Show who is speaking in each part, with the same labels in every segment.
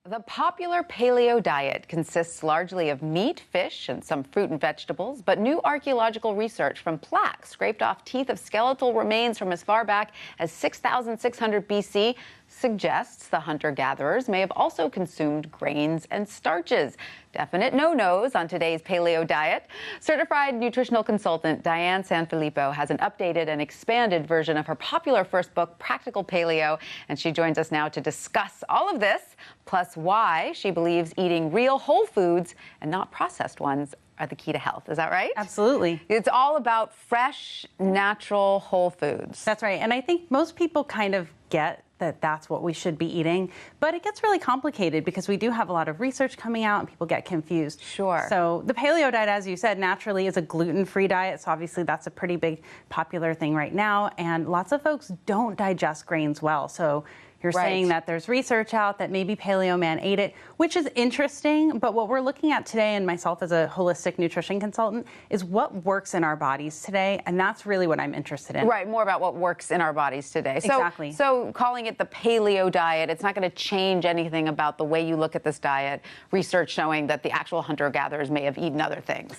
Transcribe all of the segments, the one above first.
Speaker 1: The popular paleo diet consists largely of meat, fish, and some fruit and vegetables, but new archaeological research from plaques scraped off teeth of skeletal remains from as far back as 6,600 BC suggests the hunter-gatherers may have also consumed grains and starches. Definite no-nos on today's paleo diet. Certified nutritional consultant Diane Sanfilippo has an updated and expanded version of her popular first book, Practical Paleo, and she joins us now to discuss all of this, plus why she believes eating real whole foods and not processed ones are the key to health. Is that right?
Speaker 2: Absolutely.
Speaker 1: It's all about fresh, natural, whole foods.
Speaker 2: That's right. And I think most people kind of get that that's what we should be eating, but it gets really complicated because we do have a lot of research coming out and people get confused.
Speaker 1: Sure.
Speaker 2: So the paleo diet, as you said, naturally is a gluten-free diet. So obviously that's a pretty big popular thing right now. And lots of folks don't digest grains well. So you're saying that there's research out that maybe Paleo Man ate it, which is interesting. But what we're looking at today, and myself as a holistic nutrition consultant, is what works in our bodies today. And that's really what I'm interested in.
Speaker 1: Right, more about what works in our bodies today.
Speaker 2: Exactly.
Speaker 1: So calling it the paleo diet, it's not going to change anything about the way you look at this diet. Research showing that the actual hunter-gatherers may have eaten other things.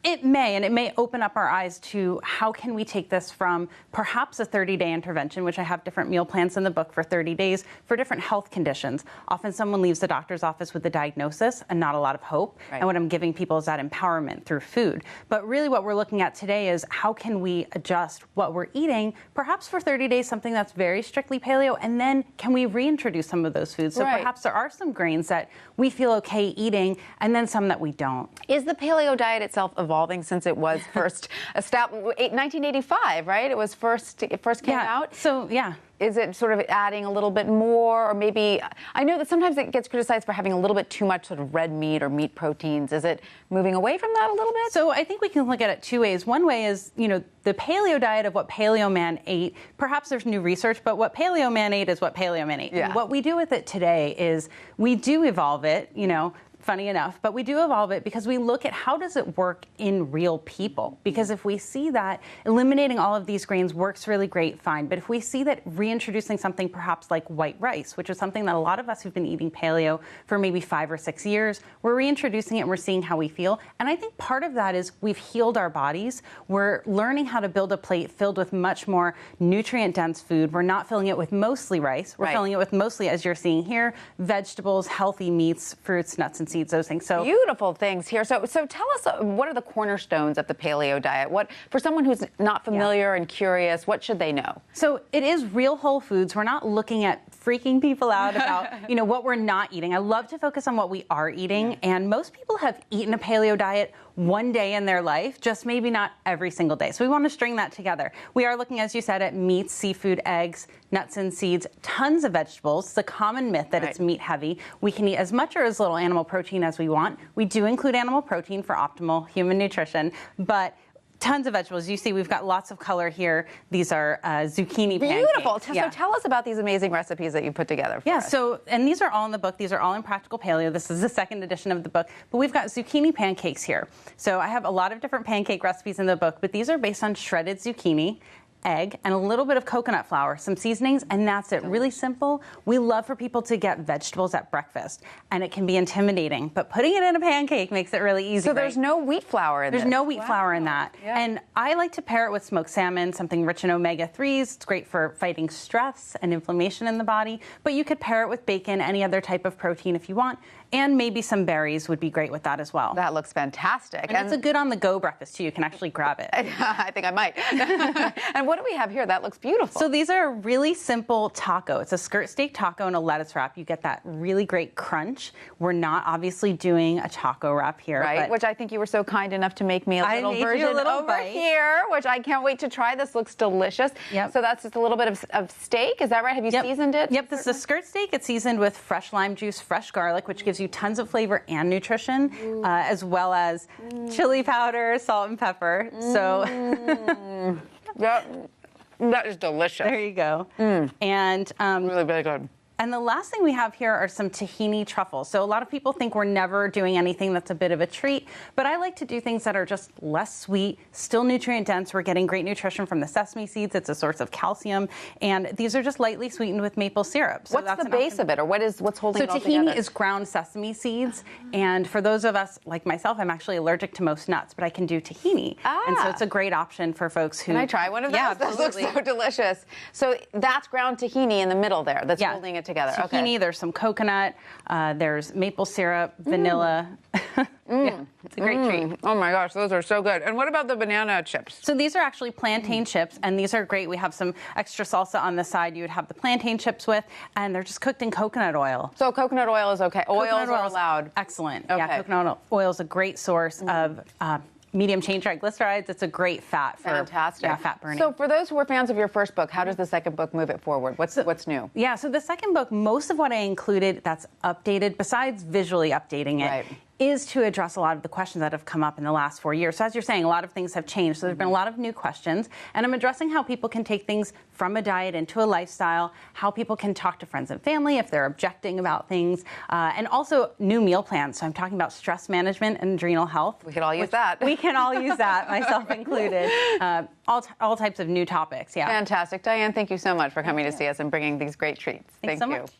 Speaker 2: It may, and it may open up our eyes to how can we take this from perhaps a 30-day intervention, which I have different meal plans in the book for 30 days for different health conditions. Often someone leaves the doctor's office with a diagnosis and not a lot of hope. Right. And what I'm giving people is that empowerment through food. But really what we're looking at today is how can we adjust what we're eating, perhaps for 30 days, something that's very strictly paleo, and then can we reintroduce some of those foods? So perhaps there are some grains that we feel okay eating and then some that we don't.
Speaker 1: Is the paleo diet itself evolving since it was first established, 1985, right? It first came out.
Speaker 2: So yeah.
Speaker 1: Is it sort of adding a little bit more, or maybe, I know that sometimes it gets criticized for having a little bit too much sort of red meat or meat proteins. Is it moving away from that a little bit?
Speaker 2: So I think we can look at it two ways. One way is, the paleo diet of what Paleo Man ate. Perhaps there's new research, but what Paleo Man ate is what Paleo Man ate.
Speaker 1: Yeah.
Speaker 2: And what we do with it today is we do evolve it, funny enough, but we do evolve it because we look at how does it work in real people. Because if we see that eliminating all of these grains works really great, fine. But if we see that reintroducing something perhaps like white rice, which is something that a lot of us who've been eating paleo for maybe 5 or 6 years, we're reintroducing it and we're seeing how we feel. And I think part of that is we've healed our bodies. We're learning how to build a plate filled with much more nutrient-dense food. We're not filling it with mostly rice. We're filling it with mostly, as you're seeing here, vegetables, healthy meats, fruits, nuts, and seeds, those things. So
Speaker 1: beautiful things here. So tell us, what are the cornerstones of the paleo diet? What, for someone who's not familiar and curious, what should they know?
Speaker 2: So it is real whole foods. We're not looking at freaking people out about, what we're not eating. I love to focus on what we are eating. And most people have eaten a paleo diet one day in their life, just maybe not every single day. So we want to string that together. We are looking, as you said, at meats, seafood, eggs, nuts and seeds, tons of vegetables. It's a common myth that it's meat heavy. We can eat as much or as little animal protein as we want. We do include animal protein for optimal human nutrition, but tons of vegetables. You see, we've got lots of color here. These are zucchini pancakes.
Speaker 1: Beautiful. So tell us about these amazing recipes that you put together for us.
Speaker 2: So, and these are all in the book. These are all in Practical Paleo. This is the second edition of the book. But we've got zucchini pancakes here. So I have a lot of different pancake recipes in the book, but these are based on shredded zucchini, egg, and a little bit of coconut flour, some seasonings, and that's it. Really simple. We love for people to get vegetables at breakfast, and it can be intimidating, but putting it in a pancake makes it really easy.
Speaker 1: So there's no wheat flour in
Speaker 2: There's no wheat flour in that.
Speaker 1: Yeah.
Speaker 2: And I like to pair it with smoked salmon, something rich in omega-3s. It's great for fighting stress and inflammation in the body, but you could pair it with bacon, any other type of protein if you want, and maybe some berries would be great with that as well.
Speaker 1: That looks fantastic.
Speaker 2: And it's a good on-the-go breakfast, too. You can actually grab it.
Speaker 1: I think I might. And what do we have here? That looks beautiful.
Speaker 2: So these are a really simple taco. It's a skirt steak taco and a lettuce wrap. You get that really great crunch. We're not obviously doing a taco wrap here.
Speaker 1: Right, which I think you were so kind enough to make me a little version over here, which I can't wait to try. This looks delicious.
Speaker 2: Yep.
Speaker 1: So that's just a little bit of steak. Is that right? Have you seasoned it?
Speaker 2: Yep, this is a skirt steak. It's seasoned with fresh lime juice, fresh garlic, which gives you tons of flavor and nutrition, as well as chili powder, salt and pepper.
Speaker 1: That is delicious.
Speaker 2: There you go. And
Speaker 1: really, really good.
Speaker 2: And the last thing we have here are some tahini truffles. So a lot of people think we're never doing anything that's a bit of a treat, but I like to do things that are just less sweet, still nutrient dense. We're getting great nutrition from the sesame seeds. It's a source of calcium. And these are just lightly sweetened with maple syrup. So
Speaker 1: what's the base of it, or what's holding it all
Speaker 2: together? So tahini
Speaker 1: together?
Speaker 2: is ground sesame seeds. And for those of us like myself, I'm actually allergic to most nuts, but I can do tahini. And so it's a great option for folks who...
Speaker 1: Can I try one of those?
Speaker 2: Yeah,
Speaker 1: Those look so delicious. So that's ground tahini in the middle there that's holding it together.
Speaker 2: Tahini, there's some coconut, there's maple syrup, vanilla. Yeah, it's a great treat.
Speaker 1: Oh my gosh, those are so good. And what about the banana chips?
Speaker 2: So these are actually plantain chips, and these are great. We have some extra salsa on the side you would have the plantain chips with, and they're just cooked in coconut oil.
Speaker 1: So coconut oil is okay. Oils are allowed.
Speaker 2: Excellent.
Speaker 1: Okay.
Speaker 2: Yeah, coconut oil is a great source of medium chain triglycerides. It's a great fat for
Speaker 1: fantastic
Speaker 2: fat burning.
Speaker 1: So for those who are fans of your first book, how does the second book move it forward? What's new?
Speaker 2: Yeah, so the second book, most of what I included that's updated, besides visually updating it, is to address a lot of the questions that have come up in the last 4 years. So as you're saying, a lot of things have changed. So there's been a lot of new questions, and I'm addressing how people can take things from a diet into a lifestyle, how people can talk to friends and family if they're objecting about things, and also new meal plans. So I'm talking about stress management and adrenal health.
Speaker 1: We could all use that.
Speaker 2: We can all use that, myself included. All types of new topics, yeah.
Speaker 1: Fantastic. Diane, thank you so much for coming to see us and bringing these great treats.
Speaker 2: Thanks so
Speaker 1: you.
Speaker 2: much.